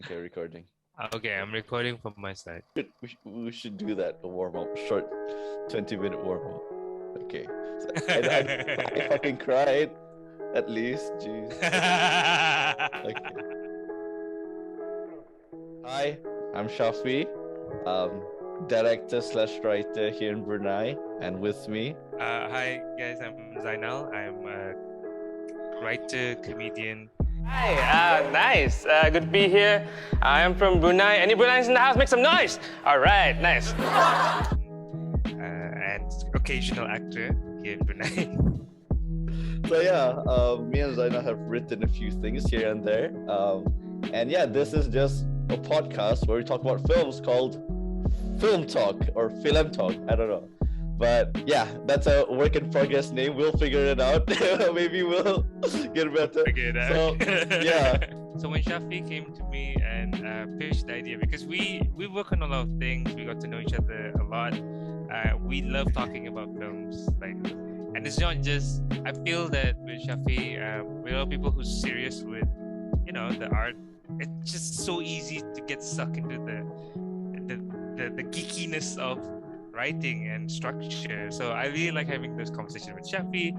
Okay, recording. Okay, I'm recording from my side. We should do that, a warm-up, short 20-minute warm-up. Okay. So I fucking cried, at least. Jeez. Okay. Hi, I'm Syafi, director slash writer here in Brunei, and with me. Hi guys, I'm Zainal. I'm a writer, comedian. Hi, nice. Good to be here. I am from Brunei. Any Bruneians in the house? Make some noise. All right, nice. And occasional actor here in Brunei. So yeah, me and Zainal have written a few things here and there. And yeah, this is just a podcast where we talk about films called FILM TALK or FILEM TALK. I don't know. But yeah, that's a work in progress name. We'll figure it out. Maybe we'll get better. Figure it out. So yeah. So when Syafi came to me and pitched the idea, because we work on a lot of things, we got to know each other a lot. We love talking about films, and it's not just. I feel that with Syafi, with a lot of people who's serious with, the art. It's just so easy to get stuck into the geekiness of writing and structure. So I really like having those conversations with Syafi.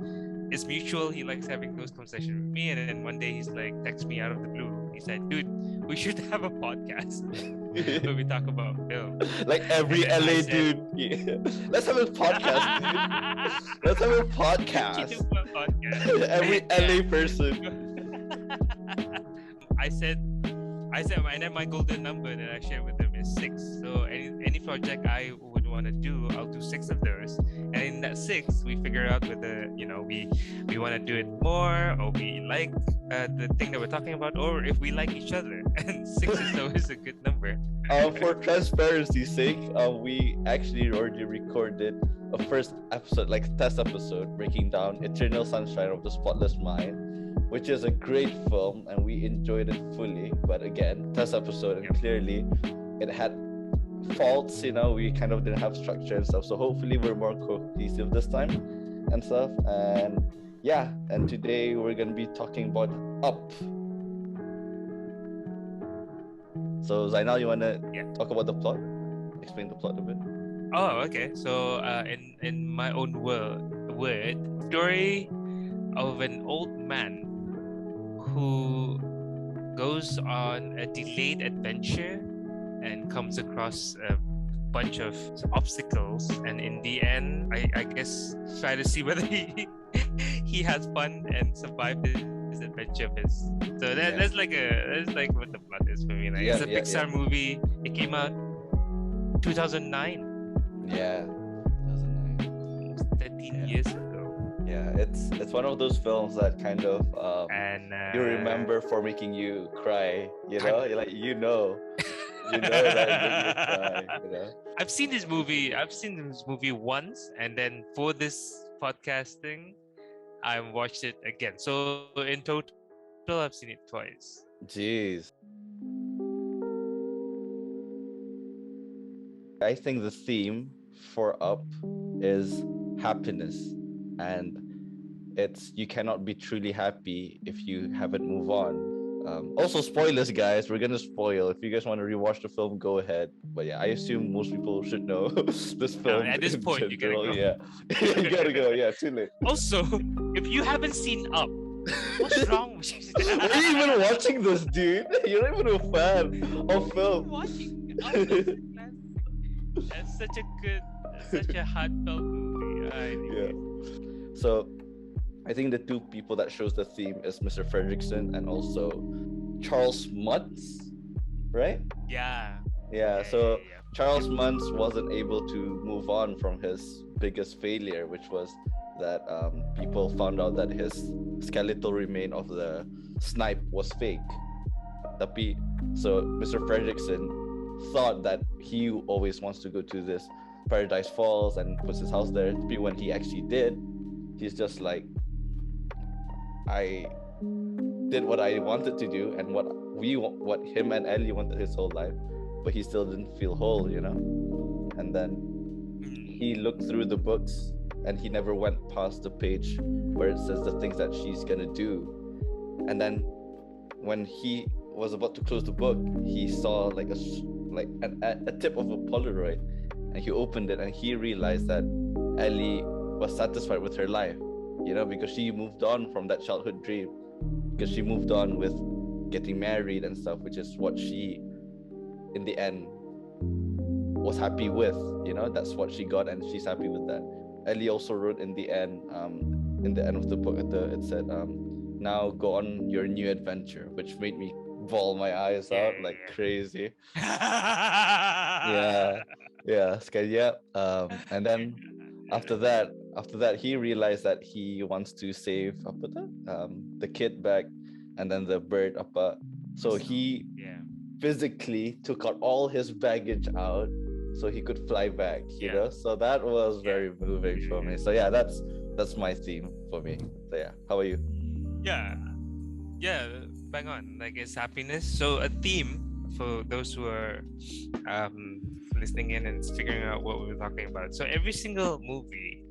It's mutual. He likes having those conversations with me. And then one day he's like, text me out of the blue. He said, "Dude, we should have a podcast where we talk about film." Like every LA dude. Yeah. Let's have a podcast, dude. Let's have a podcast. Every LA person. I said, and then my golden number that I share with them is 6. So any project I would want to do, I'll do 6 of those. And in that 6, we figure out whether we want to do it more, or we like the thing that we're talking about, or if we like each other. And 6 is always a good number. For transparency's sake, we actually already recorded a first episode, like test episode, breaking down Eternal Sunshine of the Spotless Mind, which is a great film, and we enjoyed it fully. But again, test episode, and clearly it had faults. We kind of didn't have structure and stuff. So hopefully we're more cohesive this time and stuff. And yeah, and today we're gonna be talking about Up. So Zainal, you wanna talk about the plot? Explain the plot a bit. Oh, okay. So in my own word, story of an old man who goes on a delayed adventure and comes across a bunch of obstacles, and in the end, I guess try to see whether he has fun and survive this adventure of his. So that's like what the plot is for me. It's a Pixar movie. It came out 2009. Yeah, 2009. 13 years ago. Yeah, it's one of those films that kind of you remember for making you cry. You're like you know that it made you cry. I've seen this movie once, and then for this podcasting, I watched it again. So in total, I've seen it twice. Jeez. I think the theme for Up is happiness, and it's you cannot be truly happy if you haven't moved on. Also, spoilers, guys. We're gonna spoil. If you guys want to rewatch the film, go ahead. But yeah, I assume most people should know this film. At this point, general. you gotta go. Yeah, you gotta go. Yeah, too late. Also, if you haven't seen Up, what's wrong with you? Are you even watching this, dude? You're not even a fan of film. Watching Up, that's such a heartfelt movie. Yeah. So I think the two people that shows the theme is Mr. Fredrickson and also Charles Muntz, right? Yeah. So Charles Muntz wasn't able to move on from his biggest failure, which was that people found out that his skeletal remain of the snipe was fake. So Mr. Fredrickson thought that he always wants to go to this Paradise Falls and puts his house there. When he actually did, he's just like, I did what I wanted to do and what him and Ellie wanted his whole life, but he still didn't feel whole, And then he looked through the books and he never went past the page where it says the things that she's gonna do. And then when was about to close the book, he saw like a tip of a Polaroid, and he opened it and he realized that Ellie was satisfied with her life, because she moved on from that childhood dream, because she moved on with getting married and stuff, which is what she, in the end, was happy with. That's what she got, and she's happy with that. Ellie also wrote in the end of the book, it said, now go on your new adventure, which made me bawl my eyes out like crazy. Yeah, yeah, yeah. And then after that, he realized that he wants to save the kid back, and then the bird so he physically took out all his baggage out so he could fly back, so that was very moving for me. So yeah, that's my theme for me. So yeah, how about you? Yeah, bang on. Like, it's happiness. So a theme for those who are listening in and figuring out what we were talking about. So every single movie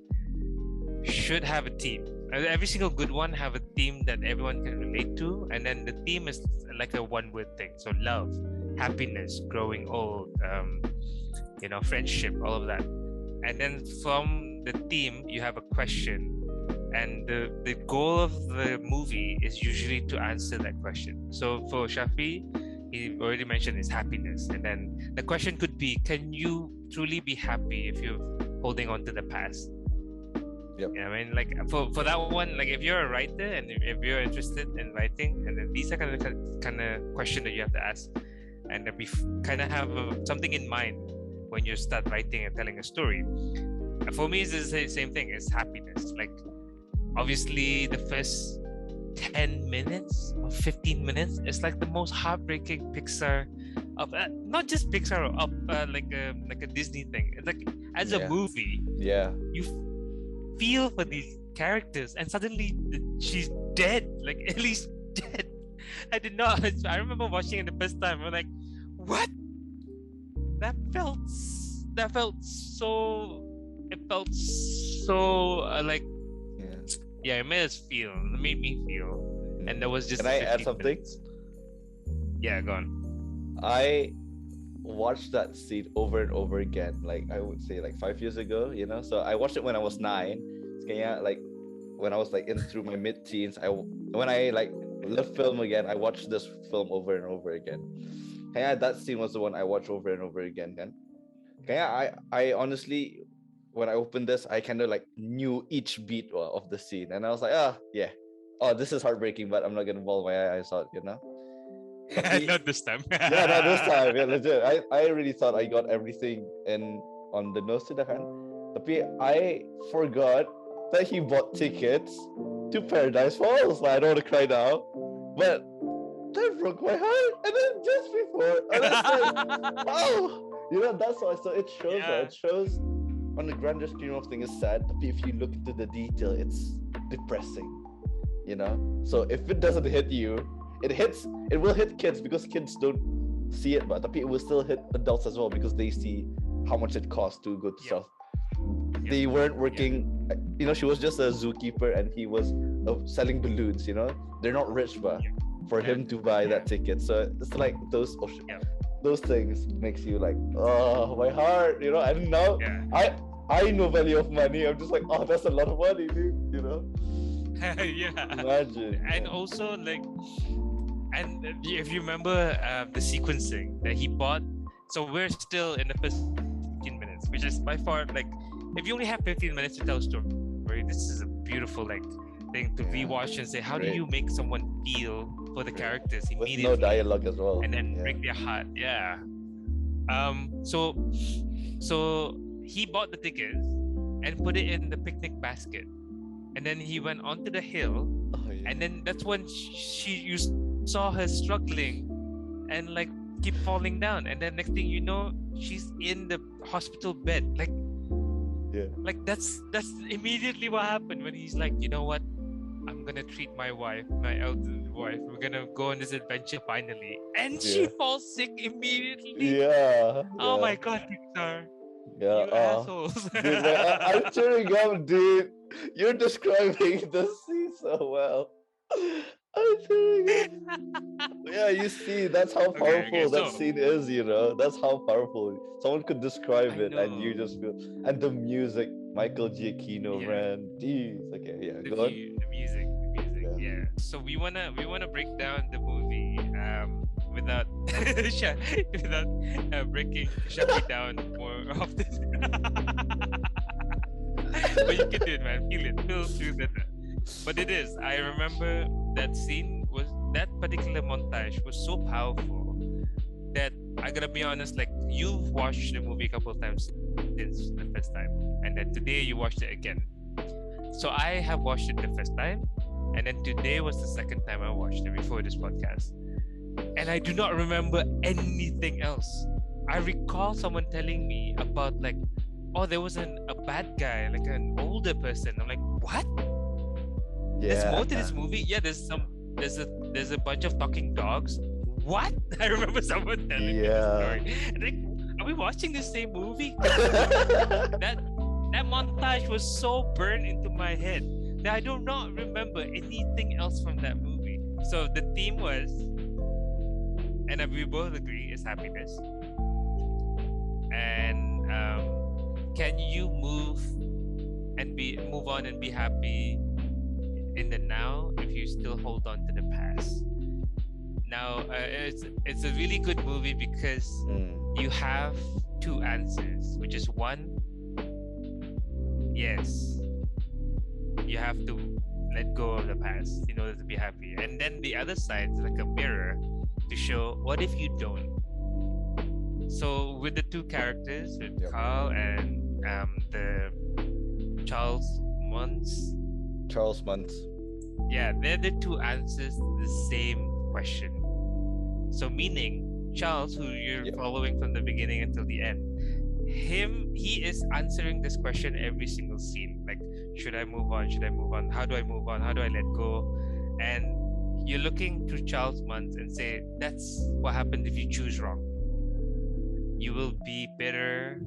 should have a theme. Every single good one have a theme that everyone can relate to, and then the theme is like a one-word thing. So love, happiness, growing old, friendship, all of that. And then from the theme, you have a question, and the goal of the movie is usually to answer that question. So for Syafi, he already mentioned his happiness, and then the question could be, can you truly be happy if you're holding on to the past? Yep. I mean, like, for that one, like, if you're a writer and if you're interested in writing, and then these are kind of question that you have to ask, and that we kind of have something in mind when you start writing and telling a story. And for me, it's the same thing. It's happiness. Like, obviously, the first 10 minutes or 15 minutes is like the most heartbreaking Pixar of not just Pixar of like a Disney thing. It's like, as a movie, you feel for these characters, and suddenly she's dead. Like, Ellie's dead. I did not. I remember watching it the first time. I'm like, what? That felt so. It felt so like. Yeah, it made us feel. It made me feel, and that was just. Can I add something? Minutes. Yeah, go on. I watched that scene over and over again. Like, I would say, like 5 years ago. So I watched it when I was 9. Like when I was like through my mid-teens. When I like love film again, I watched this film over and over again. That scene was the one I watched over and over again. I honestly, when I opened this, I kind of like knew each beat of the scene, and I was like, this is heartbreaking, but I'm not gonna bawl my eyes out, Not this time. Yeah, not this time. Yeah, legit. I really thought I got everything on the nose to the hand. Tapi I forgot that he bought tickets to Paradise Falls. I don't want to cry now, but that broke my heart. And then just before, and it's like, wow, that's why. So it shows. It shows on the grander scheme of things, it's sad. But if you look into the detail, it's depressing. So if it doesn't hit you, it will hit kids because kids don't see it, but it will still hit adults as well because they see how much it costs to go to South. They weren't working, she was just a zookeeper and he was selling balloons, they're not rich, but for him to buy that ticket. So it's like those things makes you like, oh, my heart, and now I know value of money. I'm just like, oh, that's a lot of money, dude, Imagine. And also, like, and if you remember the sequencing that he bought, so we're still in the first 15 minutes, which is by far, like, if you only have 15 minutes to tell a story, this is a beautiful, like, thing to rewatch and say, how do you make someone feel for the characters immediately? With no dialogue as well. And then break their heart. So he bought the tickets and put it in the picnic basket. And then he went onto the hill, and then that's when you saw her struggling and like keep falling down. And then next thing you know, she's in the hospital bed. Like that's immediately what happened when he's like, you know what? I'm gonna treat my wife, my elderly wife. We're gonna go on this adventure finally, and she falls sick immediately. Oh my God, Pixar! You assholes! Dude, I'm tearing up, dude. You're describing the scene so well. I'm doing it. Yeah, you see, that's how Okay, powerful that so scene is, you know? That's how powerful. Someone could describe I it and you know. just feel. And the music, Michael Giacchino, Yeah. man. Jeez. Okay, yeah, The go on. view, the music, Yeah. yeah. So we wanna break down the movie without without breaking Syafi down more often. But you can do it, man. Feel through that. But it is. I remember that particular montage was so powerful that I gotta be honest. Like you've watched the movie a couple of times since the first time, and then today you watched it again. So I have watched it the first time, and then today was the second time I watched it before this podcast. And I do not remember anything else. I recall someone telling me about like, oh, there was a bad guy, like an older person. I'm like, what? There's Yeah. more to this movie. Yeah, there's a bunch of talking dogs. What? I remember someone telling me the Yeah. story. And like, are we watching the same movie? That montage was so burned into my head that I do not remember anything else from that movie. So the theme was, and we both agree, is happiness. And can you move on and be happy in the now if you still hold on to the past? Now, it's a really good movie because you have two answers, which is one, yes, you have to let go of the past in order to be happy. And then the other side is like a mirror to show what if you don't. So with the two characters, with Yep. Carl and the Charles Mons, Charles Muntz. yeah, they're the two answers to the same question. So meaning Charles, who you're Yep. following from the beginning until the end, he is answering this question every single scene. Like, should I move on? Should I move on? How do I move on? How do I let go? And you're looking to Charles Muntz and say, that's what happens if you choose wrong. You will be bitter,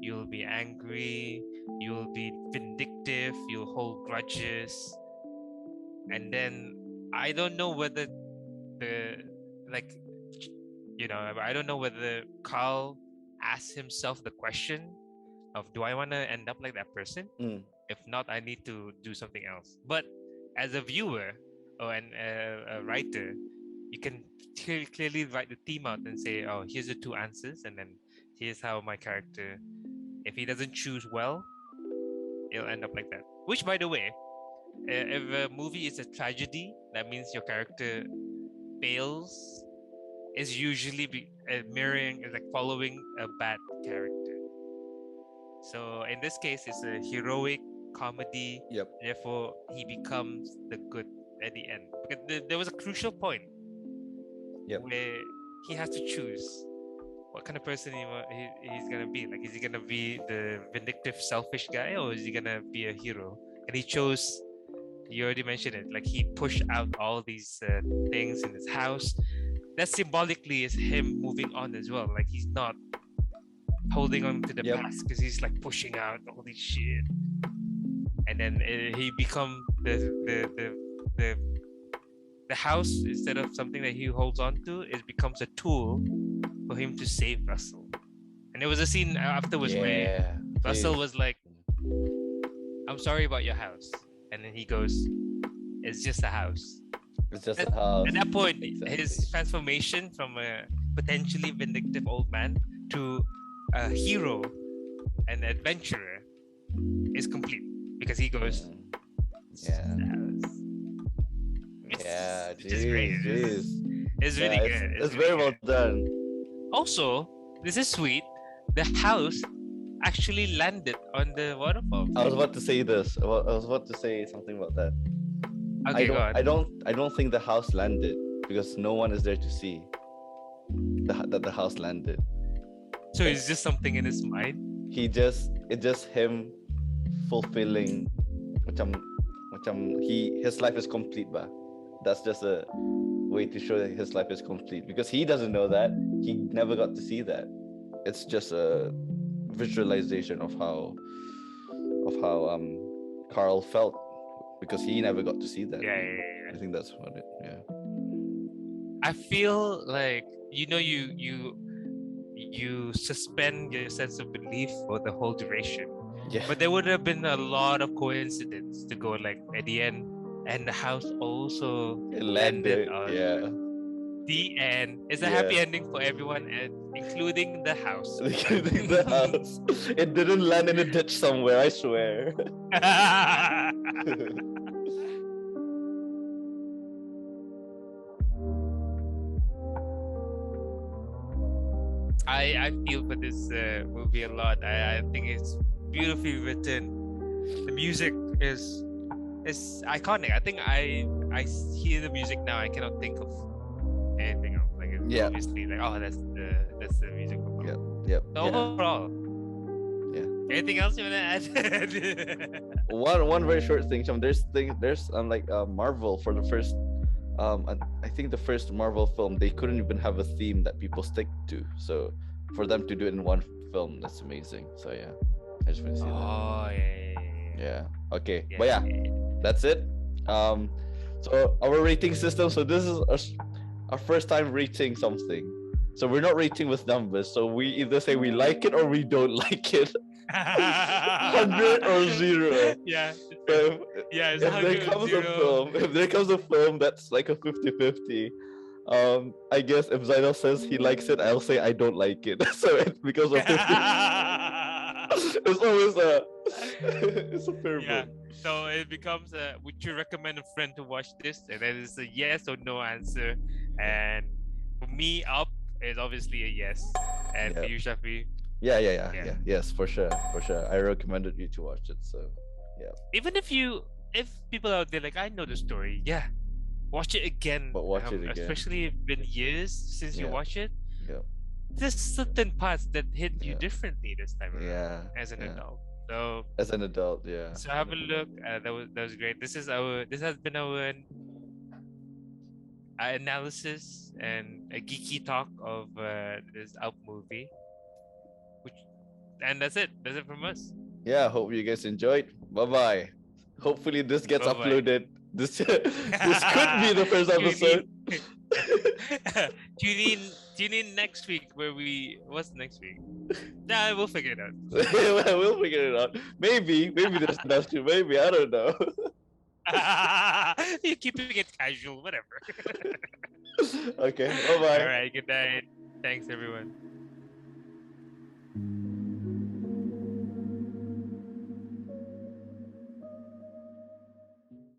you'll be angry, you'll be vindictive, you'll hold grudges. And then I don't know whether like, I don't know whether Carl asked himself the question of, do I want to end up like that person? If not, I need to do something else. But as a viewer or a writer, you can clearly write the theme out and say, oh, here's the two answers, and then here's how my character, if he doesn't choose well, he'll end up like that. Which, by the way, if a movie is a tragedy, that means your character fails, is usually mirroring, like following a bad character. So in this case, it's a heroic comedy. Yep. Therefore, he becomes the good at the end. Because there was a crucial point Yep. where he has to choose what kind of person he's gonna be. Like, is he gonna be the vindictive, selfish guy, or is he gonna be a hero? And he chose. You already mentioned it. Like, he pushed out all these things in his house. That symbolically is him moving on as well. Like, he's not holding on to the Yep. past because he's like pushing out all this shit. And then he become the house, instead of something that he holds on to, it becomes a tool for him to save Russell. And there was a scene afterwards where Russell was like, I'm sorry about your house. And then he goes, it's just a house. It's just a house. At that point, Exactly. his transformation from a potentially vindictive old man to a hero, an adventurer, is complete, because he goes, Yeah. It's, Yeah, which is great. jeez. It's really Yeah, good. It's very well done. Also, this is sweet. The house actually landed on the waterfall. I was about to say this. I was about to say something about that. Okay, go on. I don't think the house landed because no one is there to see that the house landed. So it's just something in his mind. It's just him fulfilling macam his life is complete, bah. That's just a way to show that his life is complete, because he doesn't know that. He never got to see that. It's just a visualization of how Carl felt because he never got to see that. Yeah. I think that's what it. Yeah. I feel like you suspend your sense of belief for the whole duration. Yeah. But there would have been a lot of coincidence to go like at the end, and the house also It landed landed. on Yeah. the end. It's a Yeah. happy ending for everyone, and including the house. The house. It didn't land in a ditch somewhere. I swear. I feel for this movie a lot. I think it's beautifully written. The music is iconic. I think I hear the music now. I cannot think of anything else. Like it's Yeah. obviously like, oh, that's the music for Yep. film. Yep. So Yeah. overall, anything else you wanna add? One very short thing. There's like Marvel for the first I think the first Marvel film, they couldn't even have a theme that people stick to. So for them to do it in one film, that's amazing. So yeah, I just want to see that. Oh yeah. Yeah. Okay. Yeah, But yeah, yeah. that's it. So our rating system. So this is our first time rating something. So we're not rating with numbers. So we either say we like it or we don't like it. 100 or 0. Yeah. So Yeah, it's if there 100 comes or a 0. film, if there comes a film that's like a 50-50, I guess if Zainal says he likes it, I'll say I don't like it. So it's because of 50. It's always it's a fair Yeah. vote. So it becomes would you recommend a friend to watch this? And then it's a yes or no answer. And for me, Up is obviously a yes. And for Yeah. you, Shafi, Yeah. Yeah. Yes, for sure. I recommended you to watch it. So even if people out there like, I know the story, yeah, watch it again. But watch it again. Especially if it's been years since you Yeah. watch it. Yeah. There's certain parts that hit you Yeah. differently this time around Yeah. as an Yeah. adult. So As an adult, yeah. so have a look. That was great. This has been our analysis and a geeky talk of this Up movie. And that's it. That's it from us. Yeah, hope you guys enjoyed. Bye-bye. Hopefully this gets Bye-bye. uploaded. This could be the first episode. Tune in next week where what's next week? Nah, we'll figure it out. We'll figure it out. Maybe there's next week. Maybe, I don't know. You're keeping it casual, whatever. Okay, bye-bye. All right, good night. Thanks everyone.